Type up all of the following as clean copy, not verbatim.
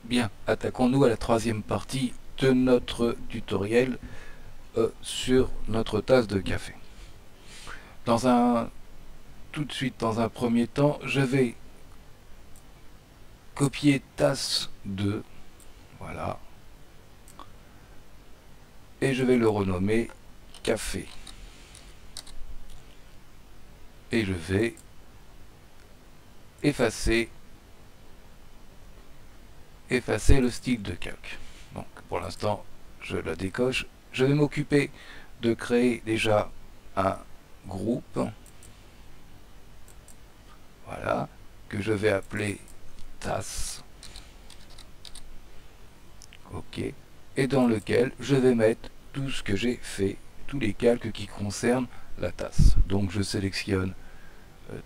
Bien, attaquons-nous à la troisième partie de notre tutoriel sur notre tasse de café. Tout de suite, dans un premier temps, je vais copier tasse 2, voilà, et je vais le renommer café. Et je vais effacer le style de calque. Donc pour l'instant, je la décoche. Je vais m'occuper de créer déjà un groupe, voilà, que je vais appeler tasse, ok, et dans lequel je vais mettre tout ce que j'ai fait, tous les calques qui concernent la tasse. Donc je sélectionne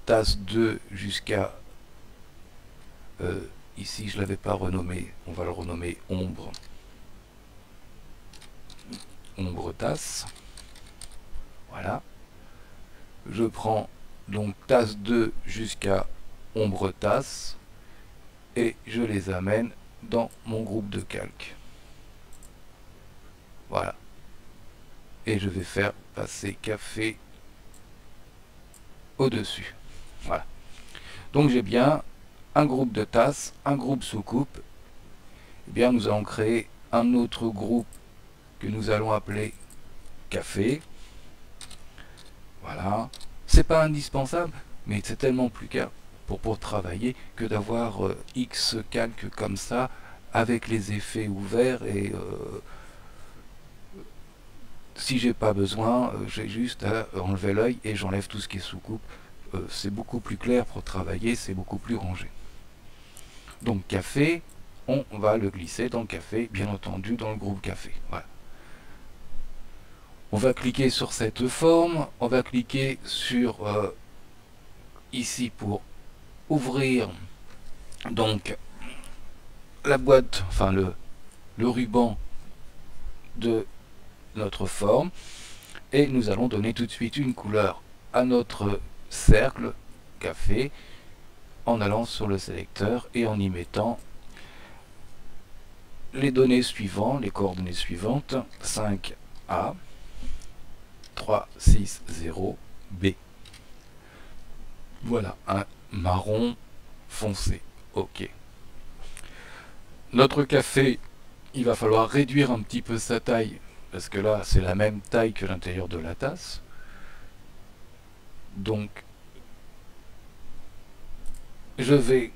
tasse 2 jusqu'à ici je ne l'avais pas renommé, on va le renommer ombre tasse, voilà. Je prends donc tasse 2 jusqu'à ombre tasse et je les amène dans mon groupe de calques, voilà, et je vais faire passer café au dessus, voilà. Donc j'ai bien un groupe de tasses, un groupe sous-coupe. Eh bien nous allons créer un autre groupe que nous allons appeler café, voilà. C'est pas indispensable, mais c'est tellement plus clair pour travailler que d'avoir X calques comme ça avec les effets ouverts, et si j'ai pas besoin, j'ai juste à enlever l'œil et j'enlève tout ce qui est sous coupe. C'est beaucoup plus clair pour travailler, c'est beaucoup plus rangé. Donc café, on va le glisser dans café, bien entendu dans le groupe café, voilà. On va cliquer sur cette forme, on va cliquer sur ici pour ouvrir donc la boîte, enfin le ruban de notre forme, et nous allons donner tout de suite une couleur à notre cercle café en allant sur le sélecteur et en y mettant les données suivantes, les coordonnées suivantes: 5A 360 B. Voilà, un marron foncé. Ok. Notre café, il va falloir réduire un petit peu sa taille, parce que là, c'est la même taille que l'intérieur de la tasse. Donc, je vais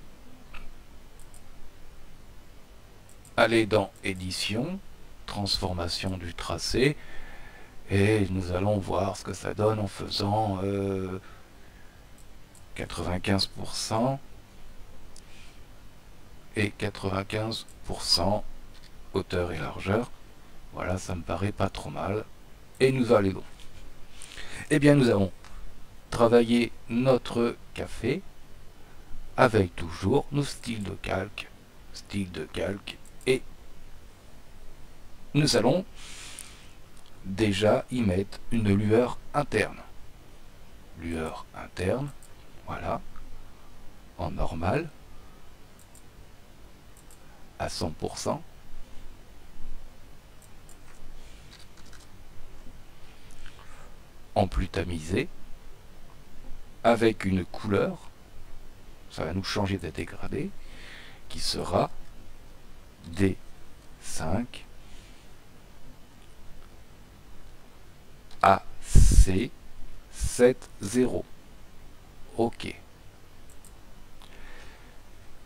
aller dans Édition, Transformation du tracé, et nous allons voir ce que ça donne en faisant 95% et 95% hauteur et largeur. Voilà, ça me paraît pas trop mal. Et nous allons, eh bien nous allons travailler notre café avec toujours nos styles de calque, et nous allons déjà y mettre une lueur interne. Lueur interne, voilà, en normal, à 100%. En plus tamisé, avec une couleur, ça va nous changer de dégradé, qui sera D5 AC70. Ok.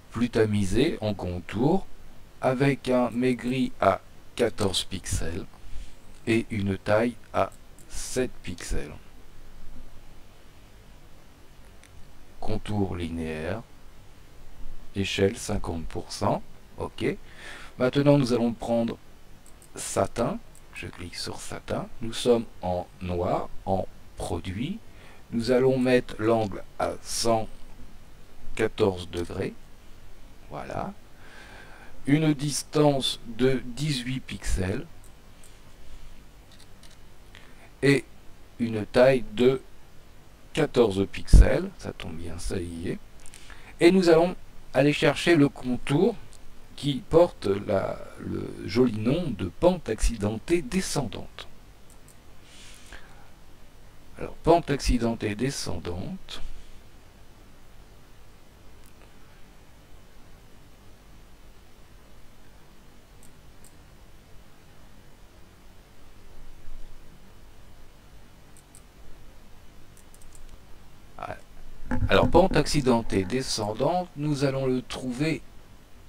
Plus tamisé en contour, avec un maigri à 14 pixels et une taille à 7 pixels. Contour linéaire, échelle 50%, ok. Maintenant nous allons prendre satin, je clique sur satin, nous sommes en noir, en produit, nous allons mettre l'angle à 114 degrés, voilà, une distance de 18 pixels et une taille de 14 pixels, ça tombe bien, ça y est, et nous allons aller chercher le contour qui porte le joli nom de pente accidentée descendante. Alors, pente accidentée descendante. Alors, pente accidentée descendante, nous allons le trouver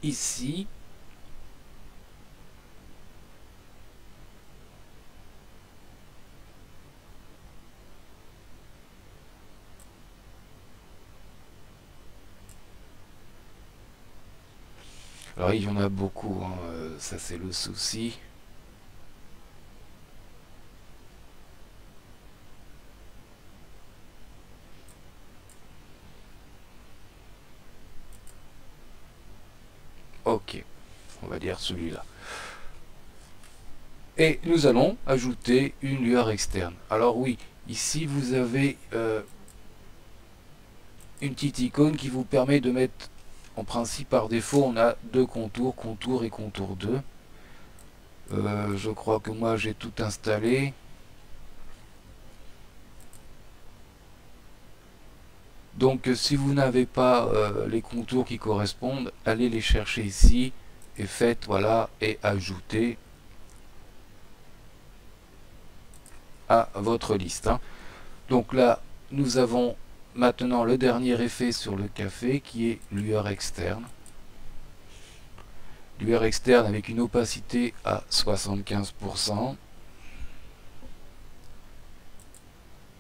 ici. Alors, il y en a beaucoup, hein, ça c'est le souci. Ok, on va dire celui-là. Et nous allons ajouter une lueur externe. Alors oui, ici vous avez une petite icône qui vous permet de mettre, en principe par défaut, on a deux contours, contour et contour 2. Je crois que moi j'ai tout installé. Donc si vous n'avez pas les contours qui correspondent, allez les chercher ici et faites voilà et ajoutez à votre liste. Hein. Donc là nous avons maintenant le dernier effet sur le café qui est lueur externe. Lueur externe avec une opacité à 75%.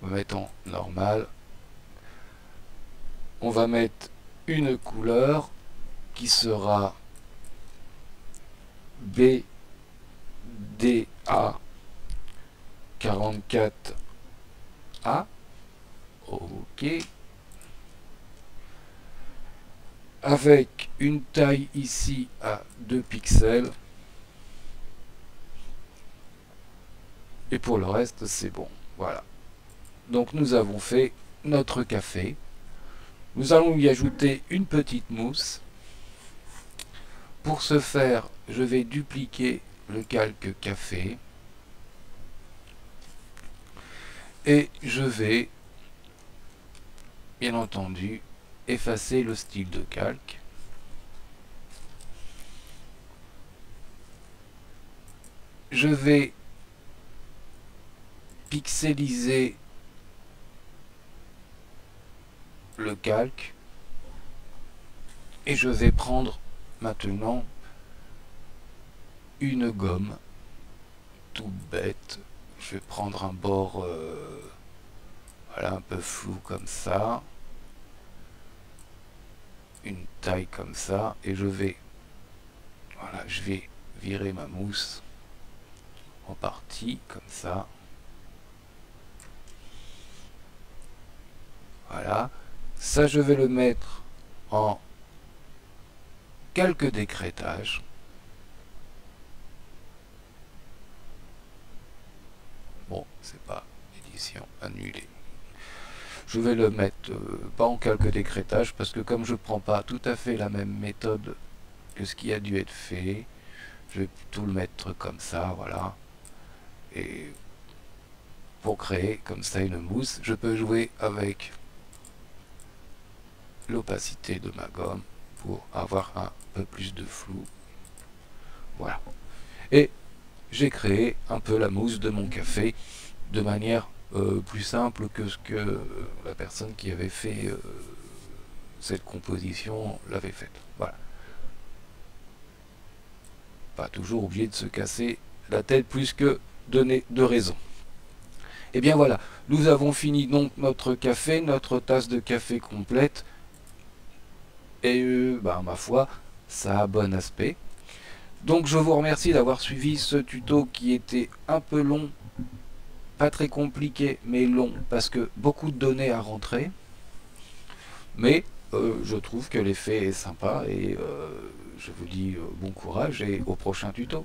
On va mettre en normal. On va mettre une couleur qui sera BDA 44A. Ok. Avec une taille ici à 2 pixels. Et pour le reste, c'est bon. Voilà. Donc nous avons fait notre café. Nous allons y ajouter une petite mousse. Pour ce faire, je vais dupliquer le calque café. Et je vais, bien entendu, effacer le style de calque. Je vais pixeliser le calque et je vais prendre maintenant une gomme tout bête. Je vais prendre un bord voilà, un peu flou comme ça, une taille comme ça, et je vais virer ma mousse en partie comme ça. Voilà, ça je vais le mettre en quelques décrétages. Bon, c'est pas édition annulée. Je vais le mettre pas en quelques décrétages parce que comme je prends pas tout à fait la même méthode que ce qui a dû être fait, je vais tout le mettre comme ça, voilà. Et pour créer comme ça une mousse, je peux jouer avec l'opacité de ma gomme pour avoir un peu plus de flou. Voilà. Et j'ai créé un peu la mousse de mon café de manière plus simple que ce que la personne qui avait fait cette composition l'avait faite. Voilà. Pas toujours obligé de se casser la tête plus que donner de raison. Et bien voilà, nous avons fini donc notre café, notre tasse de café complète. Et ma foi, ça a bon aspect. Donc je vous remercie d'avoir suivi ce tuto qui était un peu long, pas très compliqué, mais long, parce que beaucoup de données à rentrer. Mais je trouve que l'effet est sympa et je vous dis bon courage et au prochain tuto.